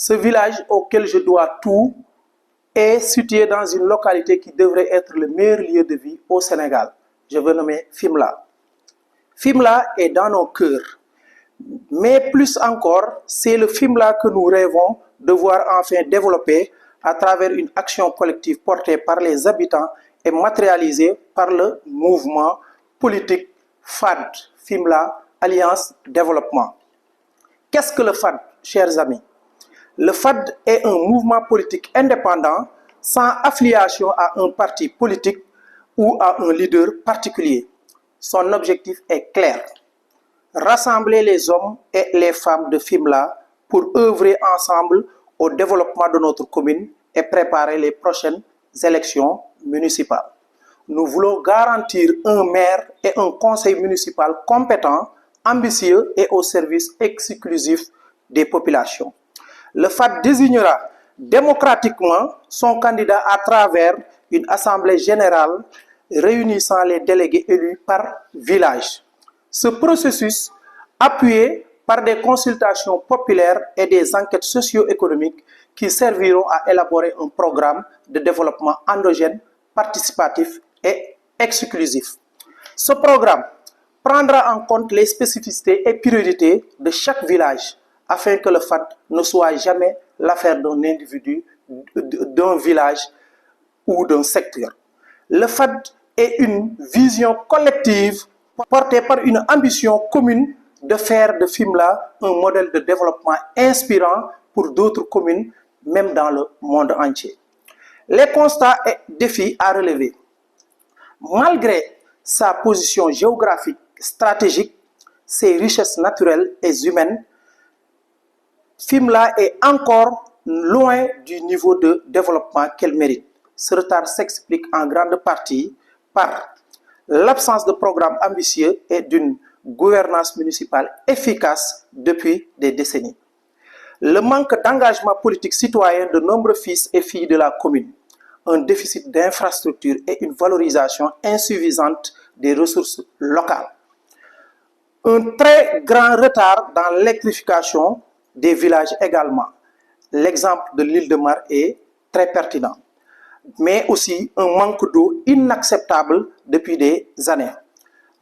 Ce village auquel je dois tout est situé dans une localité qui devrait être le meilleur lieu de vie au Sénégal. Je veux nommer Fimela. Fimela est dans nos cœurs. Mais plus encore, c'est le Fimela que nous rêvons de voir enfin développer à travers une action collective portée par les habitants et matérialisée par le mouvement politique FAD, Fimela Alliance Développement. Qu'est-ce que le FAD, chers amis? Le FAD est un mouvement politique indépendant sans affiliation à un parti politique ou à un leader particulier. Son objectif est clair: rassembler les hommes et les femmes de Fimela pour œuvrer ensemble au développement de notre commune et préparer les prochaines élections municipales. Nous voulons garantir un maire et un conseil municipal compétent, ambitieux et au service exclusif des populations. Le FAD désignera démocratiquement son candidat à travers une assemblée générale réunissant les délégués élus par village. Ce processus, appuyé par des consultations populaires et des enquêtes socio-économiques qui serviront à élaborer un programme de développement endogène, participatif et exclusif. Ce programme prendra en compte les spécificités et priorités de chaque village afin que le FAD ne soit jamais l'affaire d'un individu, d'un village ou d'un secteur. Le FAD est une vision collective portée par une ambition commune de faire de Fimela un modèle de développement inspirant pour d'autres communes, même dans le monde entier. Les constats et défis à relever. Malgré sa position géographique stratégique, ses richesses naturelles et humaines, Fimela est encore loin du niveau de développement qu'elle mérite. Ce retard s'explique en grande partie par l'absence de programme ambitieux et d'une gouvernance municipale efficace depuis des décennies. Le manque d'engagement politique citoyen de nombreux fils et filles de la commune, un déficit d'infrastructures et une valorisation insuffisante des ressources locales. Un très grand retard dans l'électrification des villages également. L'exemple de l'île de Mar est très pertinent. Mais aussi un manque d'eau inacceptable depuis des années.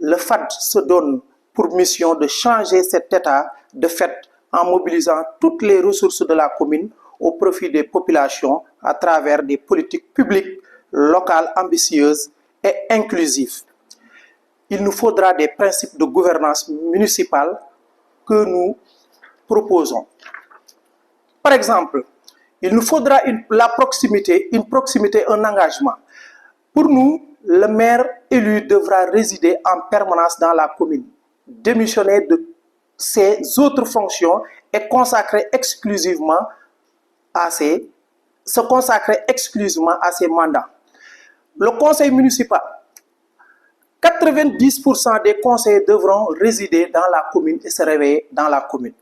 Le FAD se donne pour mission de changer cet état de fait en mobilisant toutes les ressources de la commune au profit des populations à travers des politiques publiques locales ambitieuses et inclusives. Il nous faudra des principes de gouvernance municipale que nous proposons. Par exemple, il nous faudra la proximité, un engagement. Pour nous, le maire élu devra résider en permanence dans la commune, démissionner de ses autres fonctions et se consacrer exclusivement à ses mandats. Le conseil municipal, 90% des conseillers devront résider dans la commune et se réveiller dans la commune.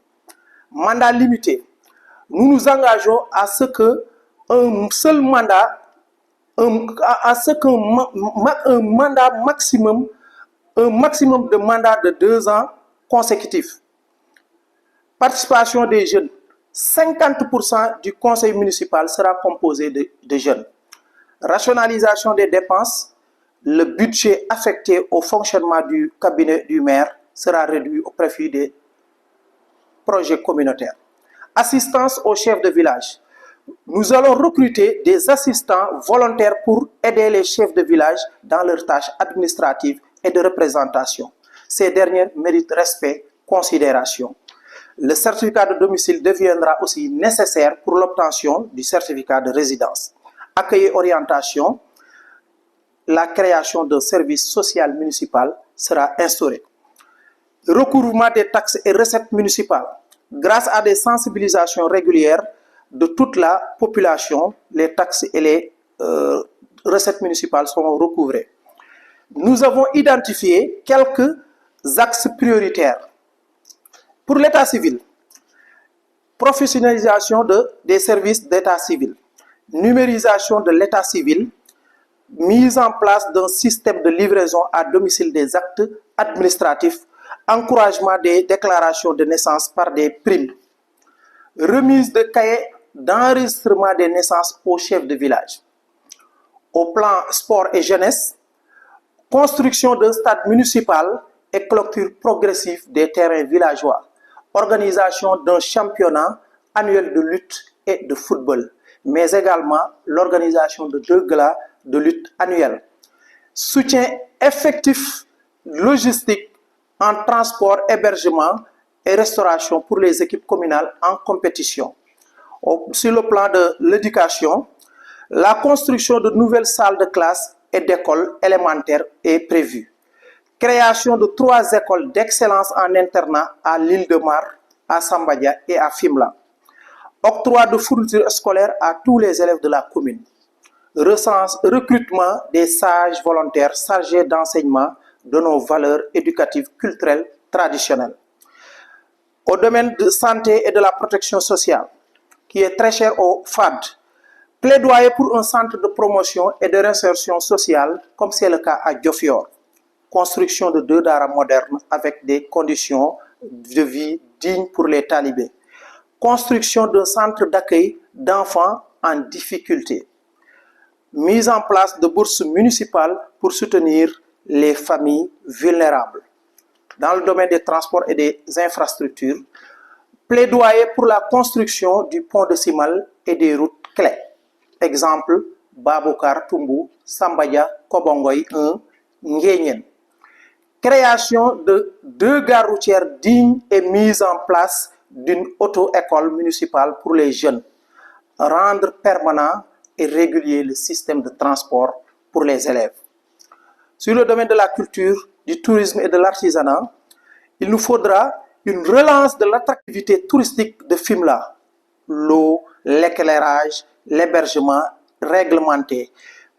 Mandat limité. Nous nous engageons à ce que un seul mandat, un maximum de mandats de 2 ans consécutifs. Participation des jeunes. 50% du conseil municipal sera composé de jeunes. Rationalisation des dépenses. Le budget affecté au fonctionnement du cabinet du maire sera réduit au profit des projets communautaires. Assistance aux chefs de village. Nous allons recruter des assistants volontaires pour aider les chefs de village dans leurs tâches administratives et de représentation. Ces dernières méritent respect, considération. Le certificat de domicile deviendra aussi nécessaire pour l'obtention du certificat de résidence. Accueil et orientation. La création d'un service social municipal sera instaurée. Recouvrement des taxes et recettes municipales. Grâce à des sensibilisations régulières de toute la population, les taxes et les recettes municipales seront recouvrées. Nous avons identifié quelques axes prioritaires. Pour l'état civil, professionnalisation des services d'état civil, numérisation de l'état civil, mise en place d'un système de livraison à domicile des actes administratifs, encouragement des déclarations de naissance par des primes. remise de cahiers d'enregistrement des naissances aux chefs de village. Au plan sport et jeunesse, construction d'un stade municipal et clôture progressive des terrains villageois, organisation d'un championnat annuel de lutte et de football, mais également l'organisation de 2 galas de lutte annuels. Soutien effectif logistique en transport, hébergement et restauration pour les équipes communales en compétition. Sur le plan de l'éducation, la construction de nouvelles salles de classe et d'écoles élémentaires est prévue. Création de 3 écoles d'excellence en internat à l'île de Mar, à Sambadia et à Fimela. Octroi de fournitures scolaires à tous les élèves de la commune. Recrutement des sages volontaires chargés d'enseignement de nos valeurs éducatives culturelles traditionnelles. Au domaine de santé et de la protection sociale, qui est très cher au FAD, plaidoyer pour un centre de promotion et de réinsertion sociale, comme c'est le cas à Diofior. Construction de 2 daara modernes avec des conditions de vie dignes pour les talibés. Construction d'un centre d'accueil d'enfants en difficulté. Mise en place de bourses municipales pour soutenir les familles vulnérables. Dans le domaine des transports et des infrastructures, plaidoyer pour la construction du pont de Simal et des routes clés. Exemple, Babokar, Tumbu, Sambadia, Kobongoy 1, Nguyen. Création de 2 gares routières dignes et mise en place d'une auto-école municipale pour les jeunes. Rendre permanent et régulier le système de transport pour les élèves. Sur le domaine de la culture, du tourisme et de l'artisanat, il nous faudra une relance de l'attractivité touristique de Fimela. L'eau, l'éclairage, l'hébergement réglementé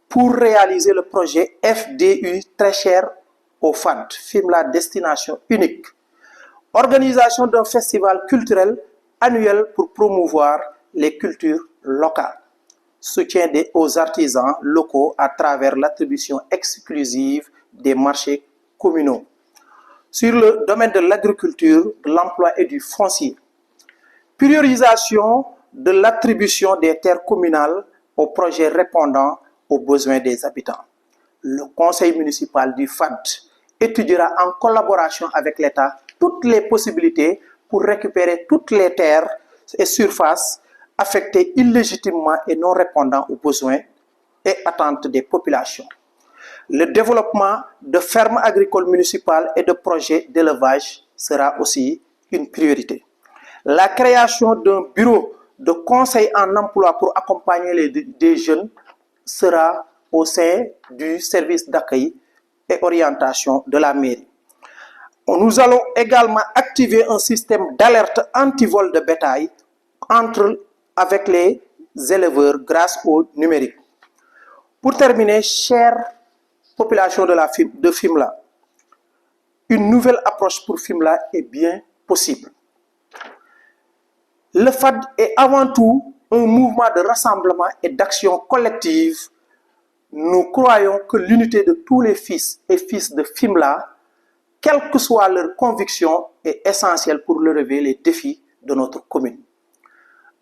pour réaliser le projet FDU très cher au FAD, Fimela Destination Unique. Organisation d'un festival culturel annuel pour promouvoir les cultures locales. Soutien aux artisans locaux à travers l'attribution exclusive des marchés communaux. Sur le domaine de l'agriculture, de l'emploi et du foncier, priorisation de l'attribution des terres communales aux projets répondant aux besoins des habitants. Le conseil municipal du FAD étudiera en collaboration avec l'État toutes les possibilités pour récupérer toutes les terres et surfaces affectés illégitimement et non répondant aux besoins et attentes des populations. Le développement de fermes agricoles municipales et de projets d'élevage sera aussi une priorité. La création d'un bureau de conseil en emploi pour accompagner des jeunes sera au sein du service d'accueil et orientation de la mairie. Nous allons également activer un système d'alerte anti-vol de bétail avec les éleveurs grâce au numérique. Pour terminer, chère population de Fimela, une nouvelle approche pour Fimela est bien possible. Le FAD est avant tout un mouvement de rassemblement et d'action collective. Nous croyons que l'unité de tous les fils et filles de Fimela, quelle que soit leur conviction, est essentielle pour relever les défis de notre commune.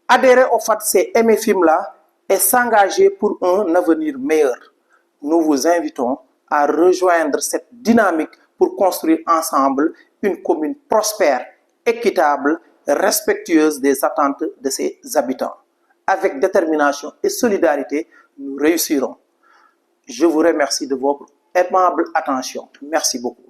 Adhérer au FAD, c'est aimer Fimela et s'engager pour un avenir meilleur. Nous vous invitons à rejoindre cette dynamique pour construire ensemble une commune prospère, équitable, respectueuse des attentes de ses habitants. Avec détermination et solidarité, nous réussirons. Je vous remercie de votre aimable attention. Merci beaucoup.